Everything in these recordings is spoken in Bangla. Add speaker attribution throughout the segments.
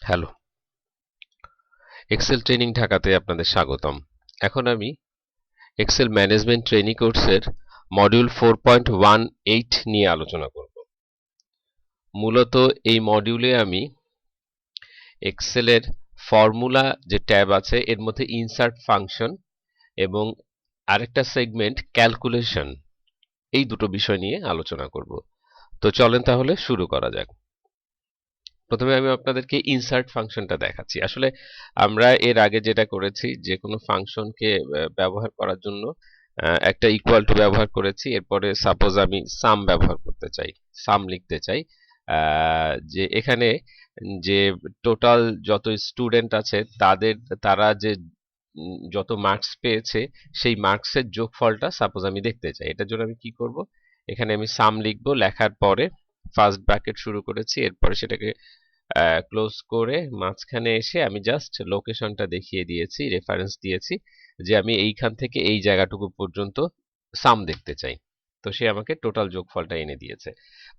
Speaker 1: হ্যালো, এক্সেল ট্রেনিং ঢাকাতে আপনাদের স্বাগতম। এখন আমি এক্সেল ম্যানেজমেন্ট ট্রেনিং কোর্সের মডিউল 4.18 নিয়ে আলোচনা করব। মূলত এই মডিউলে আমি এক্সেলের ফর্মুলা যে ট্যাব আছে এর মধ্যে ইনসার্ট ফাংশন এবং আরেকটা সেগমেন্ট ক্যালকুলেশন, এই দুটো বিষয় নিয়ে আলোচনা করব। তো চলেন তাহলে শুরু করা যাক। প্রথমে আমি আপনাদেরকে ইনসার্ট ফাংশনটা দেখাচ্ছি। আসলে আমরা এর আগে যেটা করেছি, যে কোনো ফাংশনকে ব্যবহার করার জন্য একটা ইকুয়াল টু ব্যবহার করেছি। এরপরে সাপোজ আমি সাম ব্যবহার করতে চাই, সাম লিখতে চাই, যে এখানে যে টোটাল যত স্টুডেন্ট আছে তারা যে যত মার্কস পেয়েছে সেই মার্কসের যোগফলটা সাপোজ আমি দেখতে চাই। এটার জন্য আমি কি করব, এখানে আমি সাম লিখবো, লেখার পরে ফার্স্ট ব্র্যাকেট শুরু করেছি, এরপরে সেটাকে ক্লোজ করে মাঝখানে এসে আমি জাস্ট লোকেশনটা দেখিয়ে দিয়েছি, রেফারেন্স দিয়েছি যে আমি এইখান থেকে এই জায়গাটুকু পর্যন্ত সাম দেখতে চাই। তো সে আমাকে টোটাল যোগফলটা এনে দিয়েছে।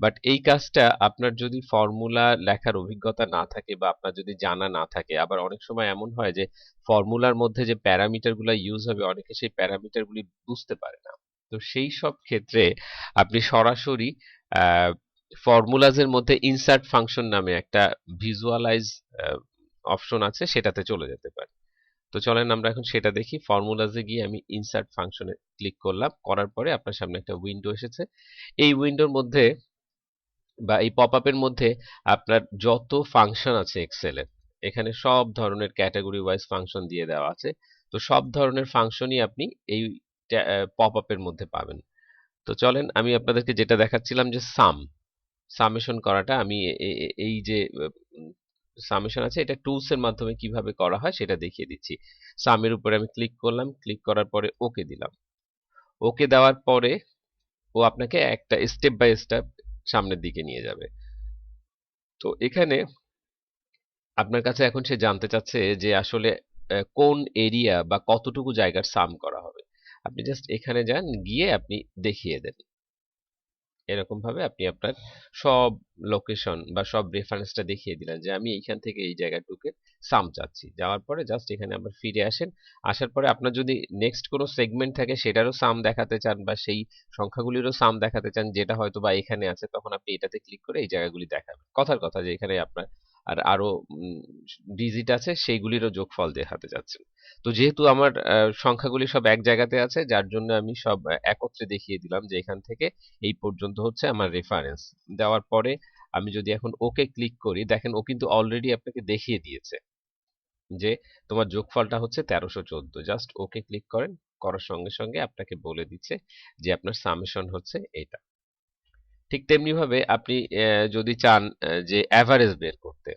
Speaker 1: বাট এই কাজটা আপনার যদি ফর্মুলা লেখার অভিজ্ঞতা না থাকে বা আপনার যদি জানা না থাকে, আবার অনেক সময় এমন হয় যে ফর্মুলার মধ্যে যে প্যারামিটারগুলো ইউজ হবে অনেকে সেই প্যারামিটারগুলি বুঝতে পারে না। তো সেই সব ক্ষেত্রে আপনি সরাসরি ফর্মুলাজের মধ্যে ইনসার্ট ফাংশন নামে একটা ভিজুয়ালাইজ অপশন আছে, সেটাতে চলে যেতে পারে। তো চলেন আমরা এখন সেটা দেখি। ফর্মুলাজে গিয়ে আমি ইনসার্ট ফাংশনে ক্লিক করলাম, করার পরে আপনার সামনে একটা উইন্ডো এসেছে। এই উইন্ডোর মধ্যে বা এই পপ আপের মধ্যে আপনার যত ফাংশন আছে এক্সেলে, এখানে সব ধরনের ক্যাটাগরি ওয়াইজ ফাংশন দিয়ে দেওয়া আছে। তো সব ধরনের ফাংশনই আপনি এই পপ আপের মধ্যে পাবেন। তো চলেন আমি আপনাদেরকে যেটা দেখাচ্ছিলাম যে সামেশন করাটা, আমি এই যে সামেশন আছে এটা টুলস এর মাধ্যমে কিভাবে করা হয় সেটা দেখিয়ে দিচ্ছি। সামের উপরে আমি ক্লিক করলাম, ক্লিক করার পরে ওকে দিলাম। ওকে দেওয়ার পরে ও আপনাকে একটা স্টেপ বাই স্টেপ সামনের দিকে নিয়ে যাবে। তো এখানে আপনার কাছে এখন সে জানতে চাচ্ছে যে আসলে কোন এরিয়া বা কতটুকু জায়গার সাম করা হবে। আপনি জাস্ট এখানে যান, গিয়ে আপনি দেখিয়ে দেন। এরকম ভাবে আপনি আপনার সব লোকেশন বা সব রেফারেন্সটা দেখিয়ে দিলেন যে আমি এইখান থেকে এই জায়গাটুকে সাম চাচ্ছি। যাওয়ার পরে জাস্ট এখানে আবার ফিরে আসেন। আসার পরে আপনার যদি নেক্সট কোনো সেগমেন্ট থাকে সেটারও সাম দেখাতে চান বা সেই সংখ্যাগুলিরও সাম দেখাতে চান যেটা হয়তো বা এখানে আছে, তখন আপনি এটাতে ক্লিক করে এই জায়গাগুলি দেখাবেন। কথার কথা যে এখানে আপনার আরো ডিজিট আছে সেইগুলিরও যোগফল দেখাতে চাচ্ছেন। তো যেহেতু আমার সংখ্যাগুলি সব এক জায়গাতে আছে, যার জন্য আমি সব একত্রে দেখিয়ে দিলাম যে এখান থেকে এই পর্যন্ত হচ্ছে আমার রেফারেন্স। দেওয়ার পরে আমি যদি এখন ওকে ক্লিক করি, দেখেন ও কিন্তু অলরেডি আপনাকে দেখিয়ে দিয়েছে যে তোমার যোগফলটা হচ্ছে 1314। জাস্ট ওকে ক্লিক করেন, করার সঙ্গে সঙ্গে আপনাকে বলে দিচ্ছে যে আপনার সামেশন হচ্ছে এটা। ঠিক তেমনি ভাবে আপনি যদি চান যে অ্যাভারেজ বের করতে,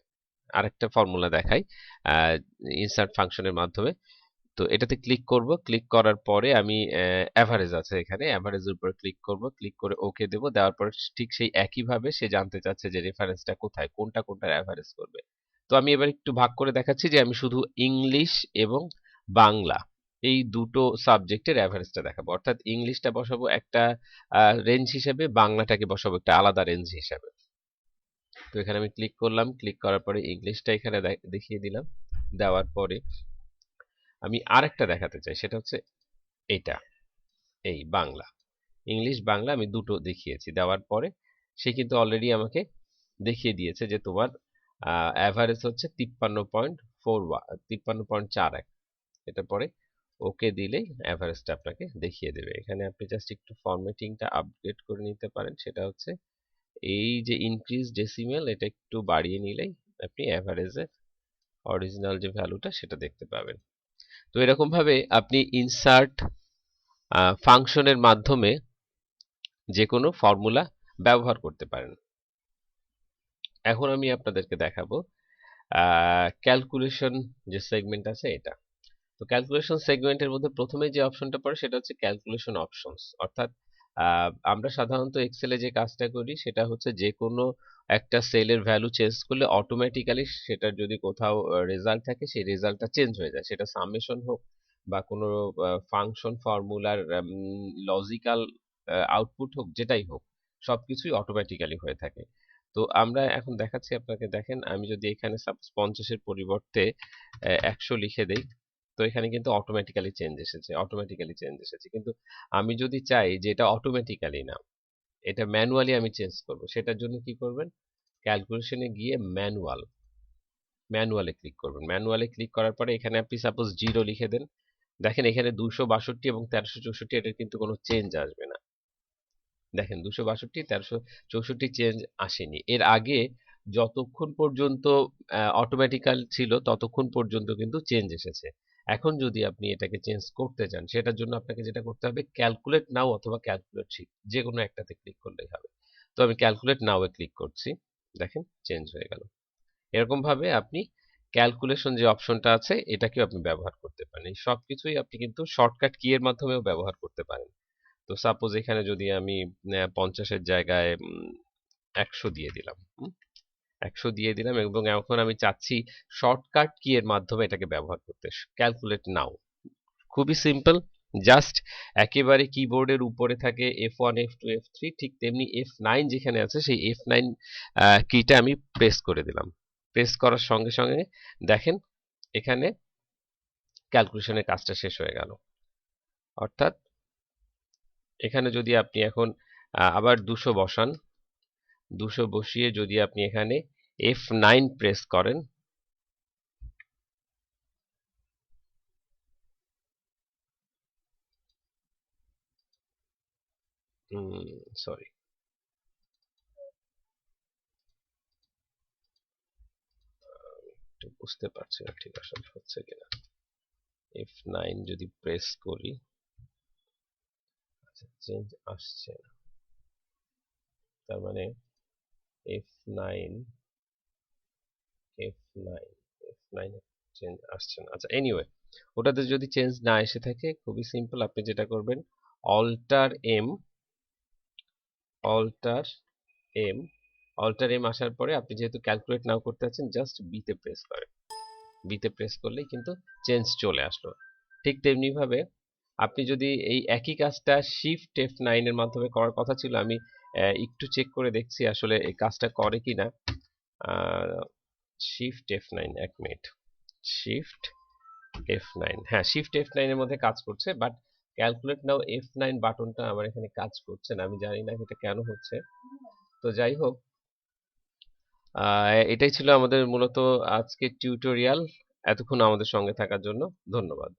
Speaker 1: আরেকটা ফর্মুলা দেখাই ইনসার্ট ফাংশনের মাধ্যমে। তো এটাতে ক্লিক করব, ক্লিক করার পরে আমি অ্যাভারেজ আছে এখানে, অ্যাভারেজের উপর ক্লিক করব, ক্লিক করে ওকে দেব। দেওয়ার পর ঠিক সেই একইভাবে সে জানতে চাচ্ছে যে রেফারেন্সটা কোথায়, কোনটা কোনটার অ্যাভারেজ করবে। তো আমি এবার একটু ভাগ করে দেখাচ্ছি যে আমি শুধু ইংলিশ এবং বাংলা এই দুটো সাবজেক্টের অ্যাভারেজটা দেখাবো। অর্থাৎ ইংলিশটা বসাবো একটা রেঞ্জ হিসেবে, বাংলাটাকে বসাবো একটা আলাদা রেঞ্জ হিসেবে। তো এখানে আমি ক্লিক করলাম, ক্লিক করার পরে ইংলিশটা এখানে দেখিয়ে দিলাম। দেওয়ার পরে আমি আরেকটা দেখাতে চাই, সেটা হচ্ছে এইটা, এই বাংলা। ইংলিশ বাংলা আমি দুটো দেখিয়েছি। দেওয়ার পরে সে কিন্তু অলরেডি আমাকে দেখিয়ে দিয়েছে যে তোমার অ্যাভারেজ হচ্ছে 53.41। এটা পরে ওকে দিলেই অ্যাভারেজটা আপনাকে দেখিয়ে দেবে। এখানে আপনি জাস্ট একটু ফরম্যাটিংটা আপডেট করে নিতে পারেন, সেটা হচ্ছে এই যে ইনক্রিজ ডেসিমেল এটা একটু বাড়িয়ে নিলেই আপনি অ্যাভারেজের অরিজিনাল যে ভ্যালুটা সেটা দেখতে পাবেন। তো এরকম ভাবে আপনি ইনসার্ট ফাংশনের মাধ্যমে যে কোনো ফর্মুলা ব্যবহার করতে পারেন। এখন আমি আপনাদেরকে দেখাবো ক্যালকুলেশন যে সেগমেন্ট আছে এটা। তো ক্যালকুলেশন সেগমেন্টের মধ্যে প্রথমে যে অপশনটা পড়ে সেটা হচ্ছে ক্যালকুলেশন অপশনস। অর্থাৎ আমরা সাধারণত এক্সেলে যে কাজটা করি সেটা হচ্ছে যে কোনো একটা সেলের ভ্যালু চেঞ্জ করলে অটোমেটিক্যালি সেটার যদি কোথাও রেজাল্ট থাকে সেই রেজাল্টটা চেঞ্জ হয়ে যায়, সেটা সামেশন হোক বা কোনো ফাংশন ফর্মুলার লজিক্যাল আউটপুট হোক, যেটাই হোক সবকিছুই অটোমেটিক্যালি হয়ে থাকে। তো আমরা এখন দেখাচ্ছি আপনাকে, দেখেন আমি যদি এখানে সাপোজ 50-এর পরিবর্তে 100 লিখে দেই, তো এখানে কিন্তু অটোমেটিক্যালি চেঞ্জ এসেছে। কিন্তু আমি যদি চাই যে এটা অটোমেটিক্যালি না, এটা ম্যানুয়ালি আমি চেঞ্জ করব, সেটার জন্য কি করবেন, ক্যালকুলেশনে গিয়ে ম্যানুয়ালে ক্লিক করবেন। ম্যানুয়ালে ক্লিক করার পরে এখানে আপনি সাপোজ 0 লিখে দেন। দেখেন এখানে 262 এবং 1364 এটার কিন্তু কোনো চেঞ্জ আসবে না। দেখেন 262 1364 চেঞ্জ আসেনি। এর আগে যতক্ষণ পর্যন্ত অটোমেটিক্যাল ছিল ততক্ষণ পর্যন্ত কিন্তু চেঞ্জ এসেছে। এখন যদি আপনি এটাকে চেঞ্জ করতে চান, সেটার জন্য আপনাকে যেটা করতে হবে, ক্যালকুলেট নাও অথবা ক্যালকুলেট শিট, যে কোনো একটাতে ক্লিক করলেই হবে। তো আমি ক্যালকুলেট নাও এ ক্লিক করছি, দেখেন চেঞ্জ হয়ে গেল। এরকম ভাবে আপনি ক্যালকুলেশন যে অপশনটা আছে এটাকেও আপনি ব্যবহার করতে পারেন। এই সবকিছুই আপনি কিন্তু শর্টকাট কি এর মাধ্যমেও ব্যবহার করতে পারেন। তো সাপোজ এখানে যদি আমি 50-এর জায়গায় 100 দিয়ে দিলাম, 100 দিয়ে দিলাম, এবং এখন আমি চাচ্ছি শর্টকাট কি এর মাধ্যমে এটাকে ব্যবহার করতে, ক্যালকুলেট নাও। খুবই সিম্পল, জাস্ট একেবারে কিবোর্ডের উপরে থাকে F1 F2 F3, ঠিক তেমনি F9 যেখানে আছে সেই F9 কিটা আমি প্রেস করে দিলাম। প্রেস করার সঙ্গে সঙ্গে দেখেন এখানে ক্যালকুলেশনের কাজটা শেষ হয়ে গেল। অর্থাৎ এখানে যদি আপনি এখন আবার 200 বসান, 200 বসিয়ে যদি আপনি এখানে F9 প্রেস করেন, সরি, একটু বুঝতে পারছি না ঠিক আসলে হচ্ছে কিনা। F9 যদি প্রেস করি, আচ্ছা চেঞ্জ আসছে না, তার মানে F9 F9 F9 চেঞ্জ আসছে না। আচ্ছা এনিওয়ে, ওটাতে যদি চেঞ্জ না এসে থাকে, খুবই সিম্পল, আপনি যেটা করবেন, alt M alt M alt M আসার পরে আপনি যেহেতু ক্যালকুলেট নাও করতে যাচ্ছেন, জাস্ট বিতে প্রেস করেন। বিতে প্রেস করলেই কিন্তু চেঞ্জ চলে আসলো। ঠিক তেমনি ভাবে আপনি যদি এই একই কাজটা শিফট F9 এর মাধ্যমে করার কথা ছিল, আমি একটু চেক করে দেখছি আসলে এই কাজটা করে কিনা। শিফট F9, এক মিনিট, শিফট F9, হ্যাঁ শিফট F9 এর মধ্যে কাজ করছে, বাট ক্যালকুলেট নাও F9 বাটনটা আমার এখানে কাজ করছে না, আমি জানি না এটা কেন হচ্ছে। তো যাই হোক, এটাই ছিল আমাদের মূলত আজকের টিউটোরিয়াল। এতক্ষণ আমাদের সঙ্গে থাকার জন্য ধন্যবাদ।